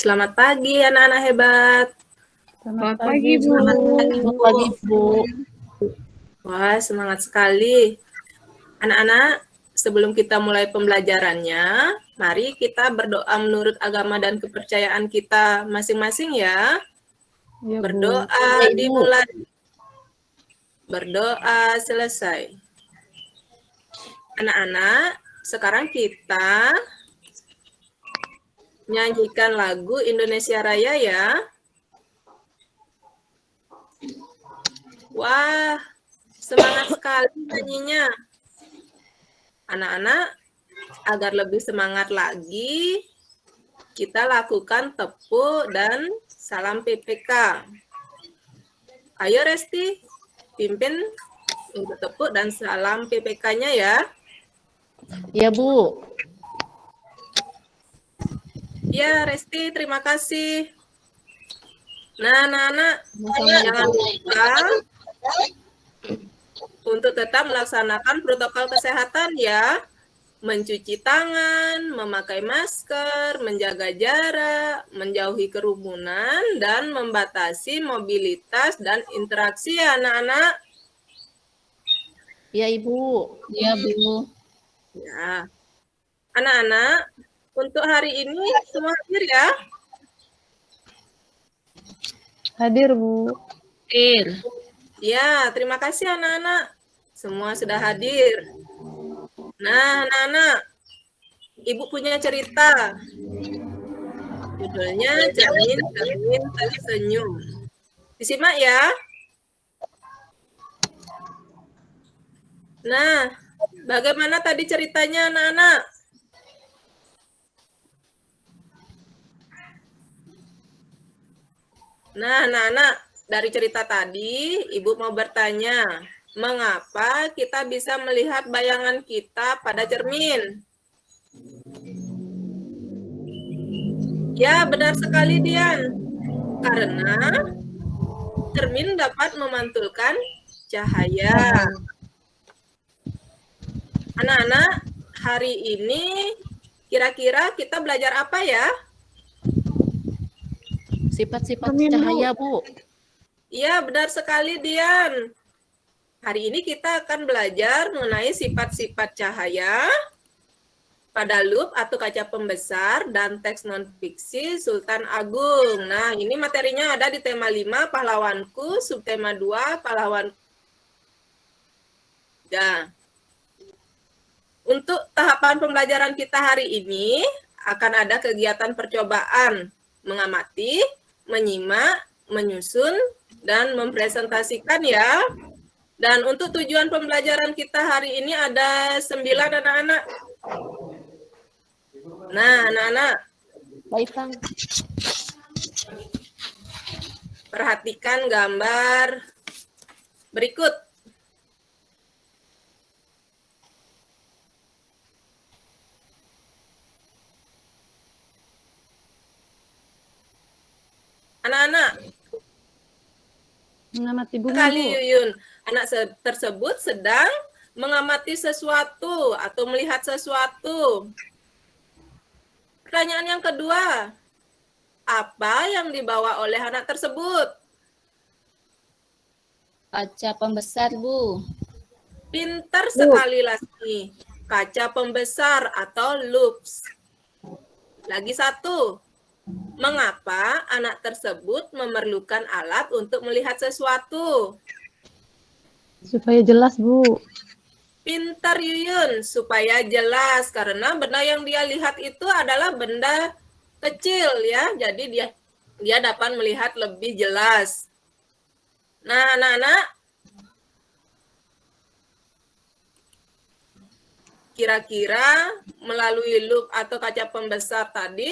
Selamat pagi anak-anak hebat. Selamat pagi, Bu. Selamat pagi, Bu. Wah, semangat sekali. Anak-anak, sebelum kita mulai pembelajarannya, mari kita berdoa menurut agama dan kepercayaan kita masing-masing ya. Ya, Bu. Berdoa Ya, Ibu. dimulai. Berdoa selesai. Anak-anak, sekarang kita nyanyikan lagu Indonesia Raya ya. Wah, semangat sekali nyanyinya. Anak-anak, agar lebih semangat lagi, kita lakukan tepuk dan salam PPK. Ayo Resti, pimpin untuk tepuk dan salam PPK-nya ya. Ya, Bu. Ya Resti, terima kasih. Nah, anak-anak, jangan lupa untuk tetap melaksanakan protokol kesehatan ya. Mencuci tangan, memakai masker, menjaga jarak, menjauhi kerumunan, dan membatasi mobilitas dan interaksi ya anak-anak. Ya, Ibu. Ya, Bu. Ya, anak-anak, untuk hari ini semua hadir ya? Hadir, Bu. Hadir. Ya, terima kasih anak-anak. Semua sudah hadir. Nah, anak-anak, Ibu punya cerita. Judulnya Cermin-Cermin Tersenyum. Disimak ya. Nah, bagaimana tadi ceritanya anak-anak? Nah, anak-anak, dari cerita tadi, Ibu mau bertanya, mengapa kita bisa melihat bayangan kita pada cermin? Ya, benar sekali, Dian. Karena cermin dapat memantulkan cahaya. Anak-anak, hari ini kira-kira kita belajar apa ya? Sifat-sifat cahaya, Bu. Iya, benar sekali, Dian. Hari ini kita akan belajar mengenai sifat-sifat cahaya pada lup atau kaca pembesar dan teks non-fiksi Sultan Agung. Nah, ini materinya ada di tema 5, pahlawanku, subtema 2, pahlawan. Ya. Untuk tahapan pembelajaran kita hari ini, akan ada kegiatan percobaan mengamati, menyimak, menyusun, dan mempresentasikan ya. Dan untuk tujuan pembelajaran kita hari ini ada 9 anak-anak. Nah, anak-anak. Baik, Kang. Perhatikan gambar berikut. Anak-anak. Mengamati bunga, Sekali Bu. Yuyun, anak tersebut sedang mengamati sesuatu atau melihat sesuatu. Pertanyaan yang kedua, apa yang dibawa oleh anak tersebut? Kaca pembesar, Bu. Pintar sekali Lasmi. Kaca pembesar atau loops. Lagi satu, mengapa anak tersebut memerlukan alat untuk melihat sesuatu? Supaya jelas, Bu. Pintar Yuyun, supaya jelas karena benda yang dia lihat itu adalah benda kecil ya, jadi dia dapat melihat lebih jelas. Nah, anak-anak, kira-kira melalui loop atau kaca pembesar tadi,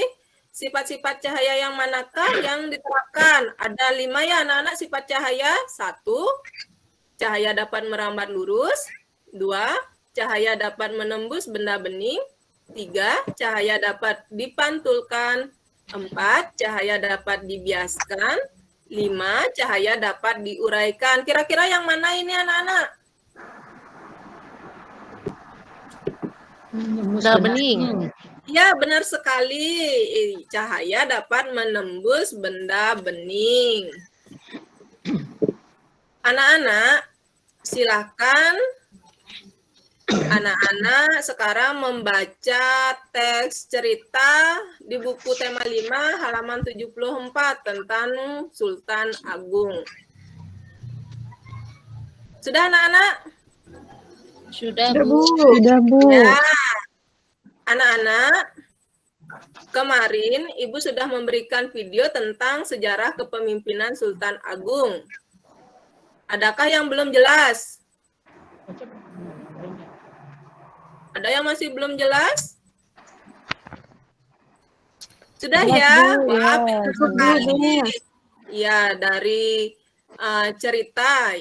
sifat-sifat cahaya yang manakah yang diterapkan? Ada 5 ya anak-anak sifat cahaya. 1, cahaya dapat merambat lurus. 2, cahaya dapat menembus benda bening. 3, cahaya dapat dipantulkan. 4, cahaya dapat dibiaskan. 5, cahaya dapat diuraikan. Kira-kira yang mana ini anak-anak? Benda bening. Ya, benar sekali. Cahaya dapat menembus benda bening. Anak-anak, silakan anak-anak sekarang membaca teks cerita di buku tema 5 halaman 74 tentang Sultan Agung. Sudah anak-anak? Sudah, Sudah, Bu. Bu. Sudah, Bu. Ya. Anak-anak, kemarin Ibu sudah memberikan video tentang sejarah kepemimpinan Sultan Agung. Adakah yang belum jelas? Ada yang masih belum jelas? Sudah Jelas, ya? Bu. Wah, Ya, pintar jelas. sekali. Ya, dari cerita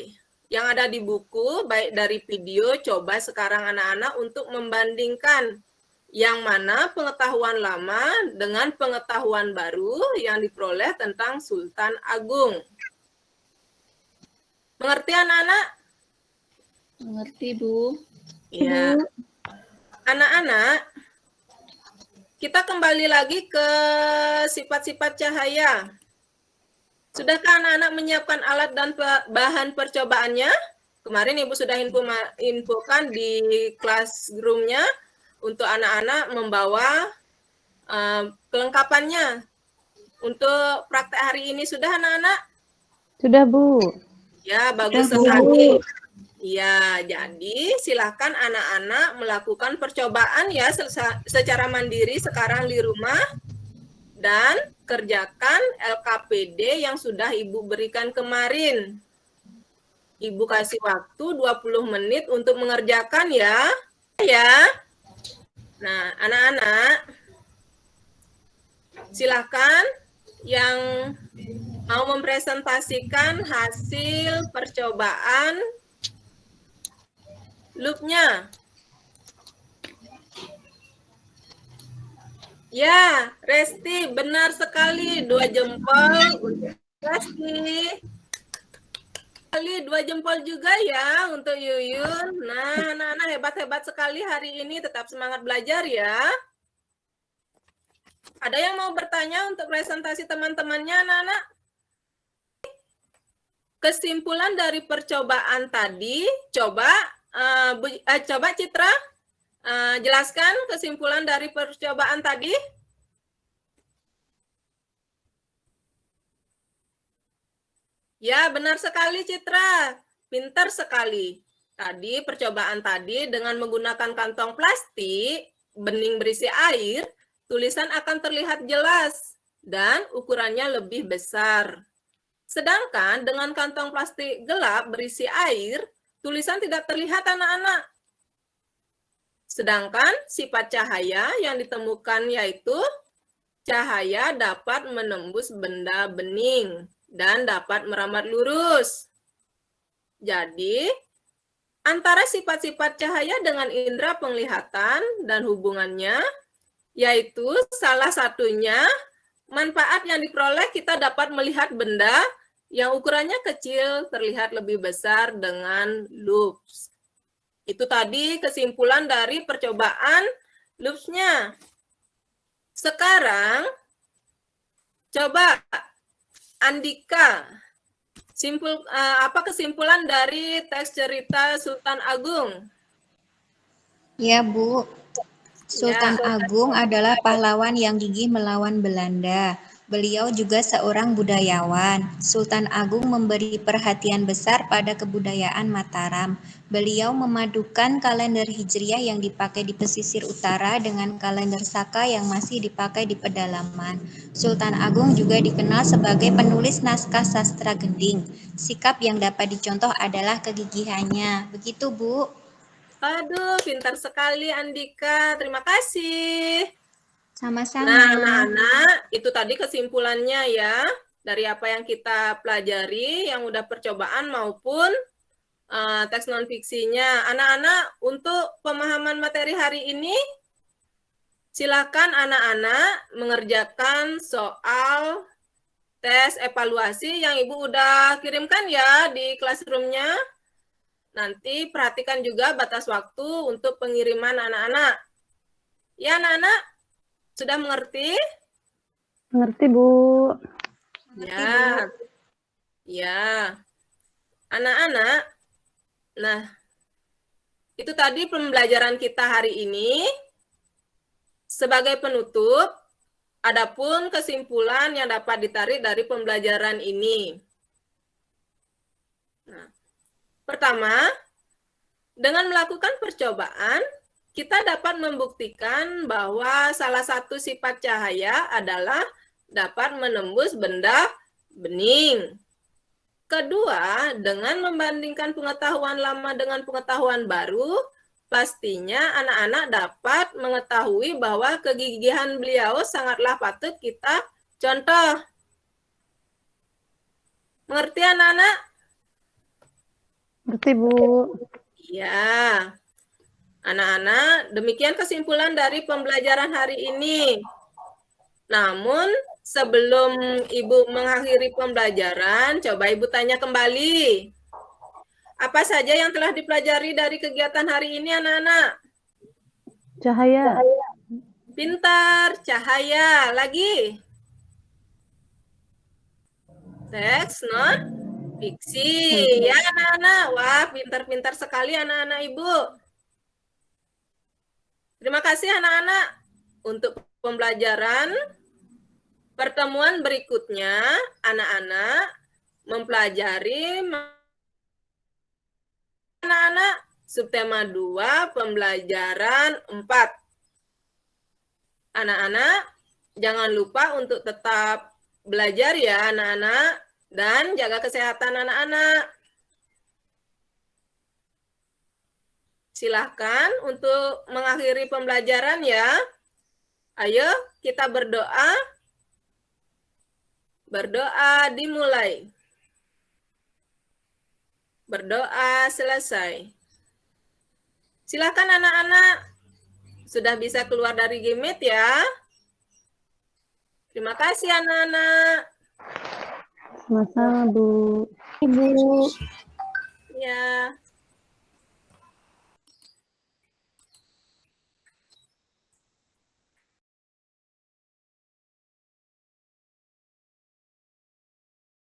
yang ada di buku, baik dari video, coba sekarang anak-anak untuk membandingkan yang mana pengetahuan lama dengan pengetahuan baru yang diperoleh tentang Sultan Agung. Mengerti anak-anak? Mengerti, Bu. Ya. Anak-anak, kita kembali lagi ke sifat-sifat cahaya. Sudahkah anak-anak menyiapkan alat dan bahan percobaannya? Kemarin Ibu sudah infokan di classroom-nya untuk anak-anak membawa kelengkapannya. Untuk praktek hari ini sudah anak-anak? Sudah, Bu. Ya, bagus Sudah, sekali. Bu. Ya, jadi silakan anak-anak melakukan percobaan ya secara mandiri sekarang di rumah dan kerjakan LKPD yang sudah Ibu berikan kemarin. Ibu kasih waktu 20 menit untuk mengerjakan ya. Nah, anak-anak silakan yang mau mempresentasikan hasil percobaan loop-nya. Ya, Resti, benar sekali. 2 jempol untuk Resti. 2 jempol juga ya untuk Yuyun. Nah, anak-anak hebat-hebat sekali hari ini. Tetap semangat belajar ya. Ada yang mau bertanya untuk presentasi teman-temannya, anak-anak? Kesimpulan dari percobaan tadi, coba Citra jelaskan kesimpulan dari percobaan tadi. Ya, benar sekali Citra. Pintar sekali. Tadi percobaan tadi dengan menggunakan kantong plastik, bening berisi air, tulisan akan terlihat jelas dan ukurannya lebih besar. Sedangkan dengan kantong plastik gelap berisi air, tulisan tidak terlihat anak-anak. Sedangkan sifat cahaya yang ditemukan yaitu cahaya dapat menembus benda bening dan dapat merambat lurus. Jadi, antara sifat-sifat cahaya dengan indera penglihatan dan hubungannya, yaitu salah satunya manfaat yang diperoleh kita dapat melihat benda yang ukurannya kecil terlihat lebih besar dengan loops. Itu tadi kesimpulan dari percobaan loops-nya. Sekarang, coba Andika, apa kesimpulan dari teks cerita Sultan Agung? Ya, Bu. Sultan Agung adalah pahlawan yang gigih melawan Belanda. Beliau juga seorang budayawan. Sultan Agung memberi perhatian besar pada kebudayaan Mataram. Beliau memadukan kalender Hijriah yang dipakai di pesisir utara dengan kalender Saka yang masih dipakai di pedalaman. Sultan Agung juga dikenal sebagai penulis naskah sastra gending. Sikap yang dapat dicontoh adalah kegigihannya. Begitu, Bu. Aduh, pintar sekali Andika. Terima kasih. Sama-sama. Nah, anak-anak, itu tadi kesimpulannya ya. Dari apa yang kita pelajari, yang udah percobaan maupun teks non-fiksinya. Anak-anak, untuk pemahaman materi hari ini, silakan anak-anak mengerjakan soal tes evaluasi yang Ibu udah kirimkan ya di classroom-nya. Nanti perhatikan juga batas waktu untuk pengiriman anak-anak. Ya, anak-anak? Sudah mengerti? Mengerti, Bu. Ya. Ya. Anak-anak, nah, itu tadi pembelajaran kita hari ini. Sebagai penutup, adapun kesimpulan yang dapat ditarik dari pembelajaran ini. Nah, pertama, dengan melakukan percobaan, kita dapat membuktikan bahwa salah satu sifat cahaya adalah dapat menembus benda bening. Kedua, dengan membandingkan pengetahuan lama dengan pengetahuan baru, pastinya anak-anak dapat mengetahui bahwa kegigihan beliau sangatlah patut kita contoh. Mengerti anak-anak? Mengerti, Bu. Ya. Anak-anak, demikian kesimpulan dari pembelajaran hari ini. Namun, sebelum Ibu mengakhiri pembelajaran, coba Ibu tanya kembali. Apa saja yang telah dipelajari dari kegiatan hari ini, anak-anak? Cahaya. Pintar, cahaya. Lagi? Teks, non, fiksi. Ya, anak-anak. Wah, pintar-pintar sekali anak-anak Ibu. Terima kasih, anak-anak. Untuk pembelajaran pertemuan berikutnya, anak-anak mempelajari anak-anak subtema 2 pembelajaran 4. Anak-anak jangan lupa untuk tetap belajar ya anak-anak dan jaga kesehatan anak-anak. Silahkan untuk mengakhiri pembelajaran ya. Ayo kita berdoa. Berdoa dimulai. Berdoa selesai. Silakan anak-anak. Sudah bisa keluar dari Gmeet ya. Terima kasih anak-anak. Sama-sama, Bu. Ibu. Ya.